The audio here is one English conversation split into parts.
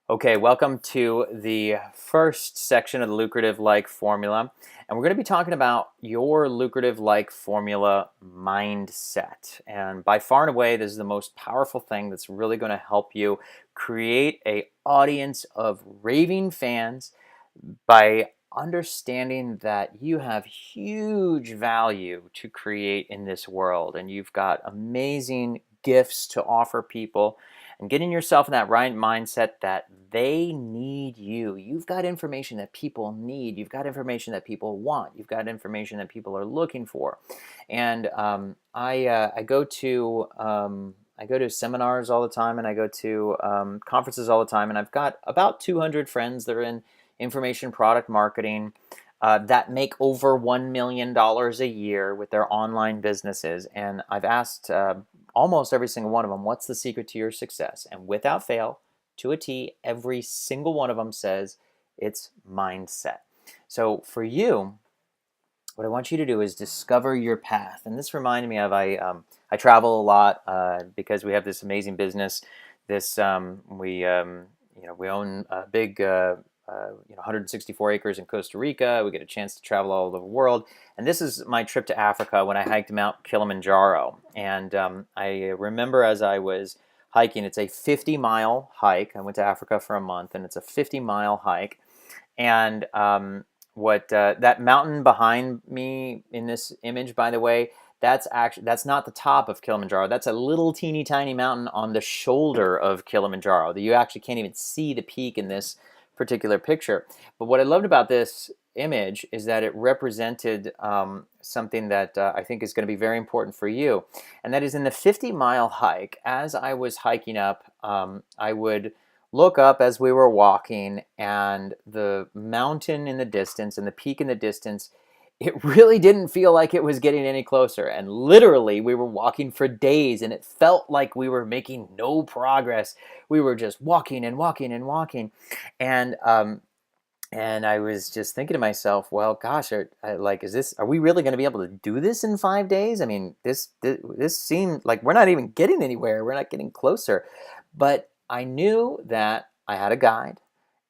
Okay, welcome to the first section of the Lucrative Like formula. And we're going to be talking about your lucrative like formula mindset. And by far and away, this is the most powerful thing that's really going to help you create a audience of raving fans by understanding that you have huge value to create in this world and you've got amazing gifts to offer people and getting yourself in that right mindset that they need you. You've got information that people need. You've got information that people want. You've got information that people are looking for. And I go to seminars all the time, and I go to conferences all the time, and I've got about 200 friends that are in information product marketing that make over $1 million a year with their online businesses. And I've asked almost every single one of them, what's the secret to your success? And without fail, to a T, every single one of them says it's mindset. So for you, what I want you to do is discover your path. And this reminded me of I travel a lot because we have this amazing business. We own a big 164 acres in Costa Rica. We get a chance to travel all over the world. And this is my trip to Africa when I hiked Mount Kilimanjaro. And I remember as I was hiking, it's a 50-mile hike. I went to Africa for a month, and it's a 50-mile hike. And that mountain behind me in this image, by the way, that's not the top of Kilimanjaro. That's a little teeny tiny mountain on the shoulder of Kilimanjaro that you actually can't even see the peak in this particular picture. But what I loved about this image is that it represented something that I think is going to be very important for you, and that is in the 50-mile hike. As I was hiking up, I would look up as we were walking, and the mountain in the distance and the peak in the distance, it really didn't feel like it was getting any closer. And literally, we were walking for days, and it felt like we were making no progress. We were just walking and walking and walking. And I was just thinking to myself, well, gosh, are we really going to be able to do this in 5 days? I mean, this seemed like we're not even getting anywhere. We're not getting closer. But I knew that I had a guide,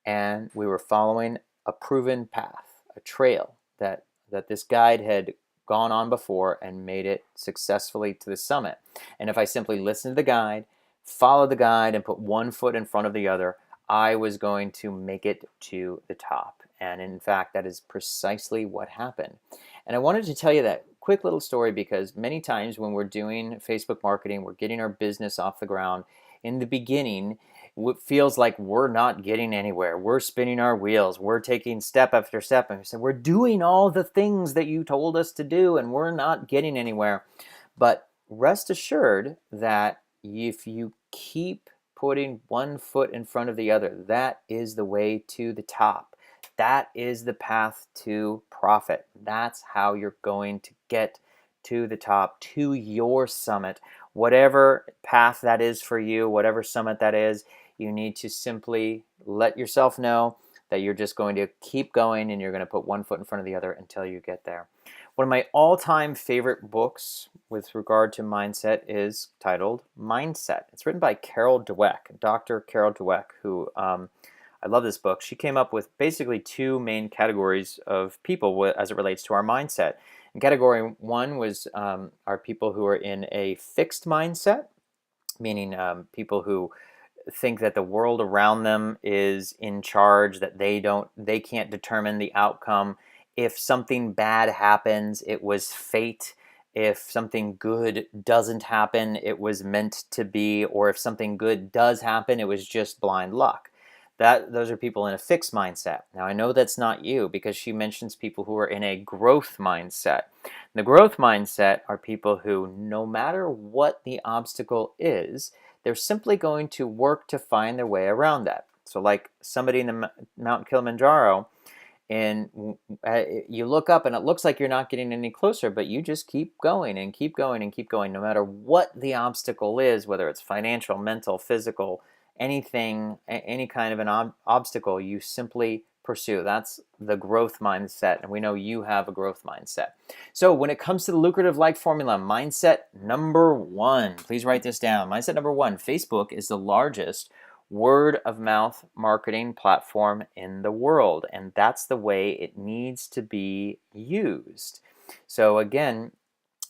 and we were following a proven path, a trail that this guide had gone on before and made it successfully to the summit. And if I simply listened to the guide, followed the guide, and put one foot in front of the other, I was going to make it to the top. And in fact, that is precisely what happened. And I wanted to tell you that quick little story because many times when we're doing Facebook marketing, we're getting our business off the ground, in the beginning, it feels like we're not getting anywhere. We're spinning our wheels. We're taking step after step. And we say, we're doing all the things that you told us to do, and we're not getting anywhere. But rest assured that if you keep putting one foot in front of the other, that is the way to the top. That is the path to profit. That's how you're going to get to the top, to your summit. Whatever path that is for you, whatever summit that is, you need to simply let yourself know that you're just going to keep going and you're going to put one foot in front of the other until you get there. One of my all-time favorite books with regard to mindset is titled Mindset. It's written by Carol Dweck, Dr. Carol Dweck, who I love this book. She came up with basically two main categories of people as it relates to our mindset. And category one was are people who are in a fixed mindset, meaning people who think that the world around them is in charge, that they can't determine the outcome. If something bad happens, it was fate. If something good doesn't happen, it was meant to be. Or if something good does happen, it was just blind luck. Those are people in a fixed mindset. Now, I know that's not you because she mentions people who are in a growth mindset. The growth mindset are people who, no matter what the obstacle is, they're simply going to work to find their way around that. So like somebody in the Mount Kilimanjaro, and you look up and it looks like you're not getting any closer, but you just keep going and keep going and keep going, no matter what the obstacle is, whether it's financial, mental, physical, anything, any kind of an obstacle, you simply pursue. That's the growth mindset, and we know you have a growth mindset. So when it comes to the lucrative like formula, mindset number one, please write this down. Mindset number one, Facebook is the largest word of mouth marketing platform in the world, and that's the way it needs to be used. So again,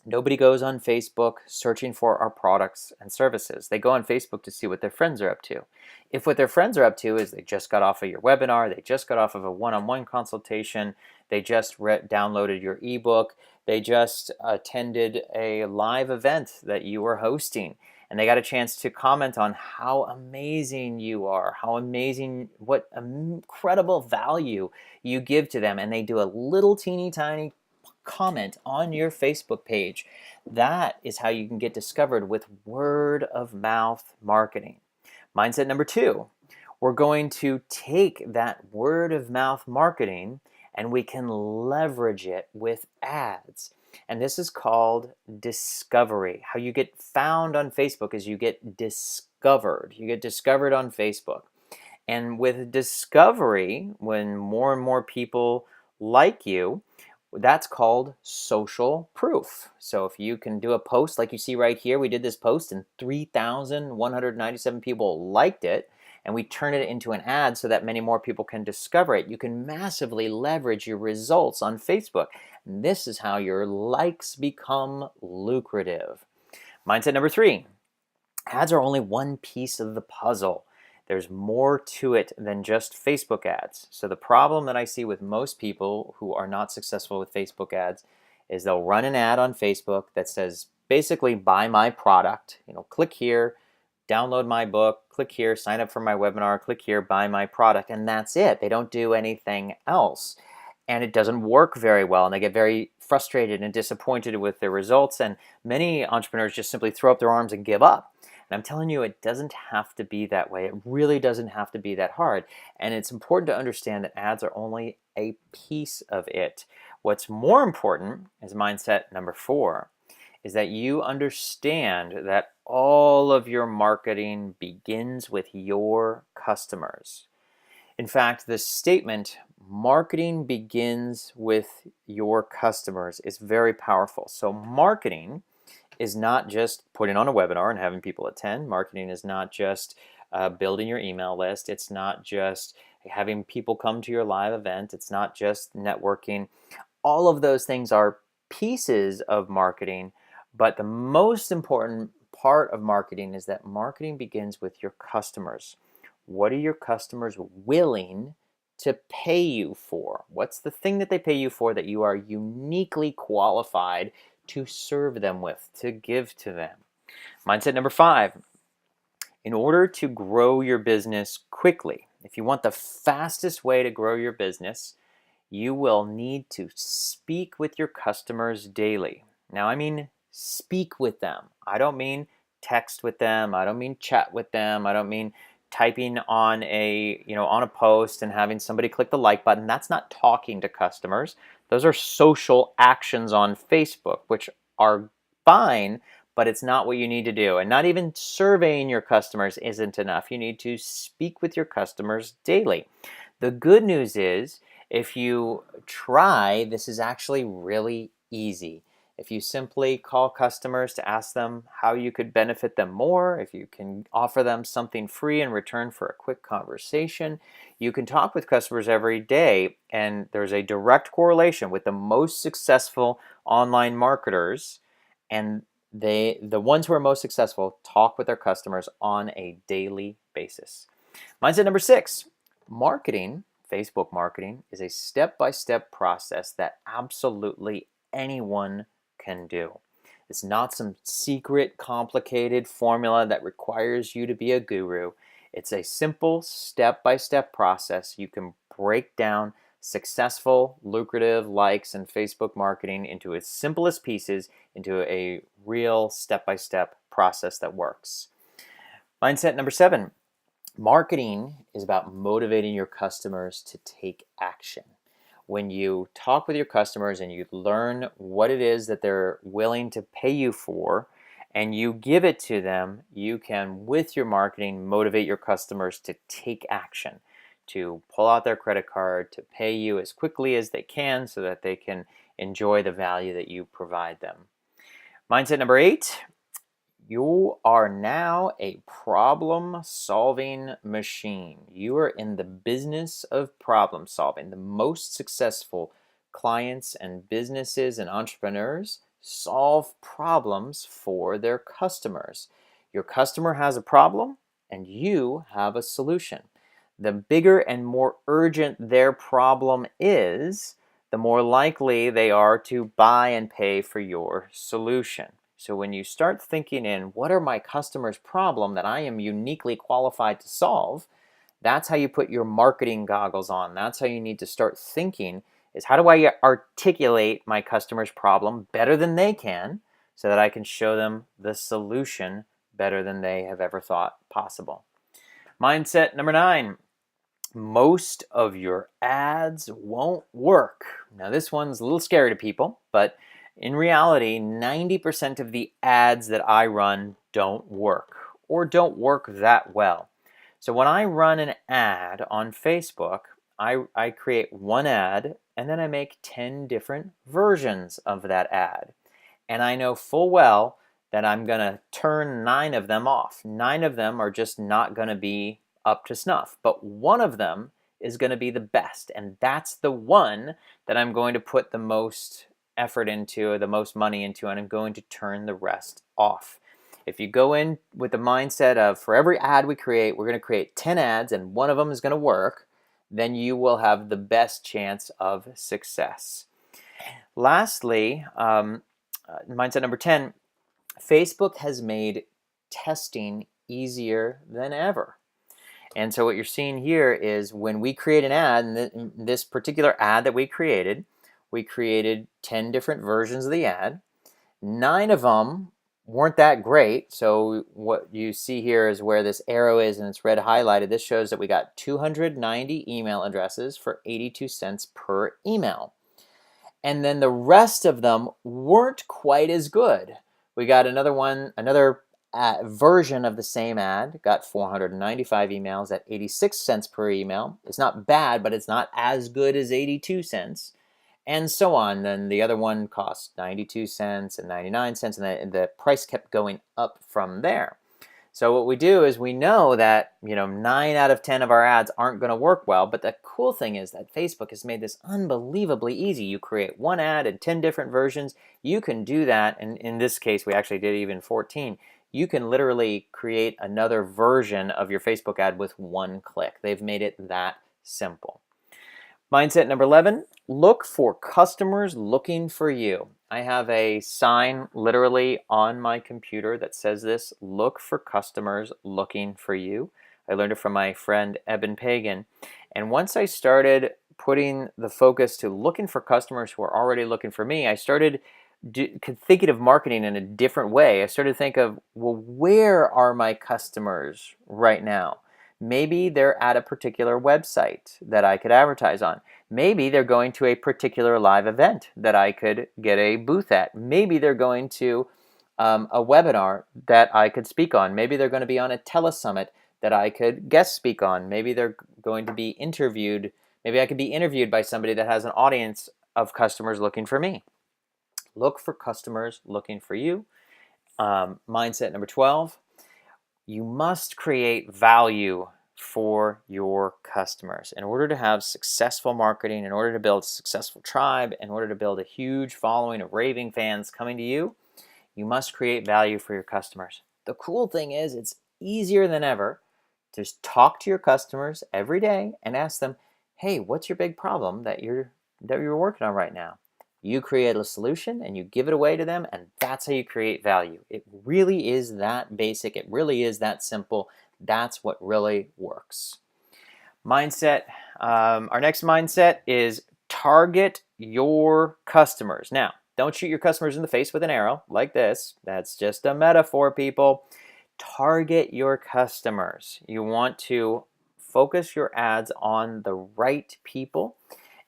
nobody goes on Facebook searching for our products and services. They go on Facebook to see what their friends are up to. If what their friends are up to is they just got off of your webinar, they just got off of a one-on-one consultation, they just downloaded your ebook, they just attended a live event that you were hosting, and they got a chance to comment on how amazing you are, how amazing, what incredible value you give to them, and they do a little teeny tiny comment on your Facebook page. That is how you can get discovered with word of mouth marketing. Mindset number 2, we're going to take that word of mouth marketing and we can leverage it with ads. And this is called discovery. How you get found on Facebook is you get discovered. You get discovered on Facebook. And with discovery, when more and more people like you, that's called social proof. So if you can do a post like you see right here, we did this post and 3,197 people liked it, and we turn it into an ad so that many more people can discover it. You can massively leverage your results on Facebook. And this is how your likes become lucrative. Mindset number 3, ads are only one piece of the puzzle. There's more to it than just Facebook ads. So the problem that I see with most people who are not successful with Facebook ads is they'll run an ad on Facebook that says basically buy my product. Click here, download my book, click here, sign up for my webinar, click here, buy my product, and that's it. They don't do anything else. And it doesn't work very well, and they get very frustrated and disappointed with their results, and many entrepreneurs just simply throw up their arms and give up. And I'm telling you, it doesn't have to be that way. It really doesn't have to be that hard. And it's important to understand that ads are only a piece of it. What's more important is mindset number 4, is that you understand that all of your marketing begins with your customers. In fact, the statement, marketing begins with your customers, is very powerful. So marketing is not just putting on a webinar and having people attend. Marketing is not just building your email list. It's not just having people come to your live event. It's not just networking. All of those things are pieces of marketing, but the most important part of marketing is that marketing begins with your customers. What are your customers willing to pay you for? What's the thing that they pay you for that you are uniquely qualified to serve them with, to give to them? Mindset number 5, in order to grow your business quickly, if you want the fastest way to grow your business, you will need to speak with your customers daily. Now, I mean speak with them. I don't mean text with them. I don't mean chat with them. I don't mean typing on a post and having somebody click the like button. That's not talking to customers. Those are social actions on Facebook, which are fine, but it's not what you need to do. And not even surveying your customers isn't enough. You need to speak with your customers daily. The good news is, if you try, this is actually really easy. If you simply call customers to ask them how you could benefit them more, if you can offer them something free in return for a quick conversation, you can talk with customers every day, and there's a direct correlation with the most successful online marketers, and the ones who are most successful talk with their customers on a daily basis. Mindset number 6, marketing, Facebook marketing, is a step-by-step process that absolutely anyone can do. It's not some secret, complicated formula that requires you to be a guru. It's a simple step-by-step process. You can break down successful, lucrative likes and Facebook marketing into its simplest pieces, into a real step-by-step process that works. Mindset number 7, marketing is about motivating your customers to take action. When you talk with your customers and you learn what it is that they're willing to pay you for, and you give it to them, you can, with your marketing, motivate your customers to take action, to pull out their credit card, to pay you as quickly as they can so that they can enjoy the value that you provide them. Mindset number 8, You are now a problem-solving machine. You are in the business of problem solving. The most successful clients and businesses and entrepreneurs solve problems for their customers. Your customer has a problem and you have a solution. The bigger and more urgent their problem is, the more likely they are to buy and pay for your solution. So when you start thinking in, what are my customers' problem that I am uniquely qualified to solve, that's how you put your marketing goggles on. That's how you need to start thinking, is how do I articulate my customer's problem better than they can so that I can show them the solution better than they have ever thought possible. Mindset number 9. Most of your ads won't work. Now this one's a little scary to people, but in reality, 90% of the ads that I run don't work or don't work that well. So when I run an ad on Facebook, I create one ad and then I make 10 different versions of that ad. And I know full well that I'm going to turn 9 of them off. 9 of them are just not going to be up to snuff, but one of them is going to be the best, and that's the one that I'm going to put the most effort into, the most money into, and I'm going to turn the rest off. If you go in with the mindset of, for every ad we create, we're going to create 10 ads and one of them is going to work, then you will have the best chance of success. Lastly, mindset number 10, Facebook has made testing easier than ever. And so what you're seeing here is when we create an ad, and this particular ad that we created 10 different versions of the ad. 9 of them weren't that great. So what you see here is where this arrow is and it's red highlighted. This shows that we got 290 email addresses for 82 cents per email. And then the rest of them weren't quite as good. We got another version of the same ad, got 495 emails at 86 cents per email. It's not bad, but it's not as good as 82 cents. And so on. Then the other one cost 92 cents and 99 cents, and the price kept going up from there. So what we do is we know that 9 out of 10 of our ads aren't going to work well, but the cool thing is that Facebook has made this unbelievably easy. You create one ad in 10 different versions. You can do that, and in this case we actually did even 14. You can literally create another version of your Facebook ad with one click. They've made it that simple. Mindset number 11, look for customers looking for you. I have a sign literally on my computer that says this, look for customers looking for you. I learned it from my friend Eben Pagan. And once I started putting the focus to looking for customers who are already looking for me, I started thinking of marketing in a different way. I started to think of, well, where are my customers right now? Maybe they're at a particular website that I could advertise on. Maybe they're going to a particular live event that I could get a booth at. Maybe they're going to a webinar that I could speak on. Maybe they're going to be on a telesummit that I could guest speak on. Maybe they're going to be interviewed. Maybe I could be interviewed by somebody that has an audience of customers looking for me. Look for customers looking for you. Mindset number 12. You must create value for your customers. In order to have successful marketing, in order to build a successful tribe, in order to build a huge following of raving fans coming to you, you must create value for your customers. The cool thing is it's easier than ever to just talk to your customers every day and ask them, hey, what's your big problem that you're working on right now? You create a solution and you give it away to them, and that's how you create value. It really is that basic. It really is that simple. That's what really works. Mindset. Our next mindset is target your customers. Now, don't shoot your customers in the face with an arrow like this. That's just a metaphor, people. Target your customers. You want to focus your ads on the right people.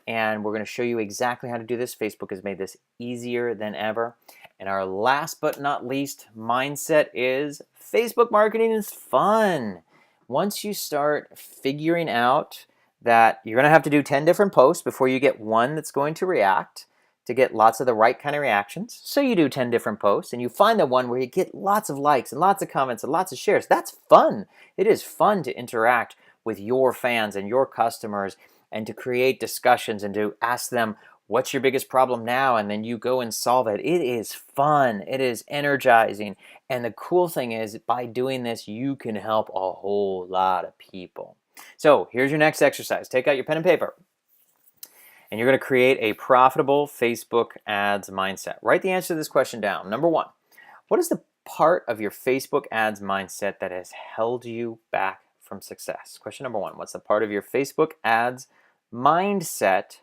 And we're going to show you exactly how to do this. Facebook has made this easier than ever. And our last but not least mindset is Facebook marketing is fun. Once you start figuring out that you're going to have to do 10 different posts before you get one that's going to react, to get lots of the right kind of reactions. So you do 10 different posts and you find the one where you get lots of likes and lots of comments and lots of shares. That's fun. It is fun to interact with your fans and your customers and to create discussions and to ask them, what's your biggest problem now? And then you go and solve it. It is fun. It is energizing. And the cool thing is, by doing this, you can help a whole lot of people. So here's your next exercise. Take out your pen and paper. And you're going to create a profitable Facebook ads mindset. Write the answer to this question down. Number one, what is the part of your Facebook ads mindset that has held you back from success? Question number one, what's the part of your Facebook ads mindset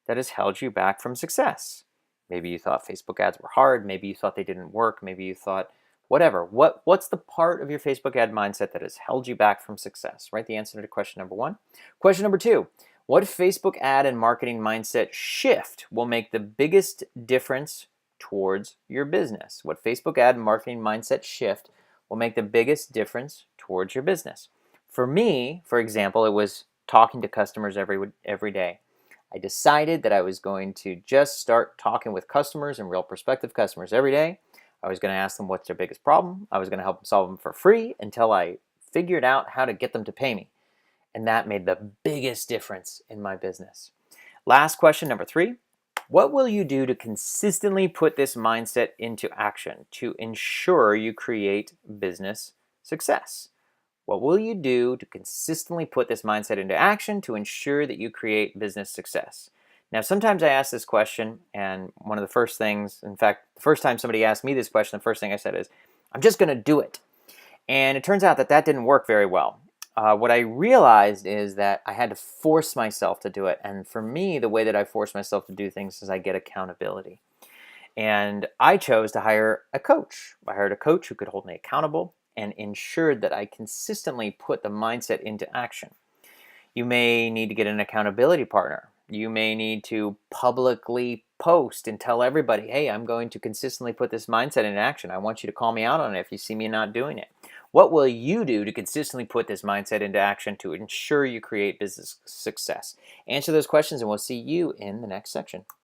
that has held you back from success? Maybe you thought Facebook ads were hard. Maybe you thought they didn't work. Maybe you thought whatever. What's the part of your Facebook ad mindset that has held you back from success? Write the answer to question number one. Question number two, what Facebook ad and marketing mindset shift will make the biggest difference towards your business? What Facebook ad and marketing mindset shift will make the biggest difference towards your business? For me, for example, it was talking to customers every day. I decided that I was going to just start talking with customers and real prospective customers every day. I was going to ask them what's their biggest problem. I was going to help them solve them for free until I figured out how to get them to pay me. And that made the biggest difference in my business. Last question, number three. What will you do to consistently put this mindset into action to ensure you create business success? What will you do to consistently put this mindset into action to ensure that you create business success? Now, sometimes I ask this question, and one of the first things, in fact, the first time somebody asked me this question, the first thing I said is, I'm just going to do it. And it turns out that that didn't work very well. What I realized is that I had to force myself to do it. And for me, the way that I force myself to do things is I get accountability. And I chose to hire a coach. I hired a coach who could hold me accountable and ensured that I consistently put the mindset into action. You may need to get an accountability partner. You may need to publicly post and tell everybody, hey, I'm going to consistently put this mindset in action. I want you to call me out on it if you see me not doing it. What will you do to consistently put this mindset into action to ensure you create business success? Answer those questions and we'll see you in the next section.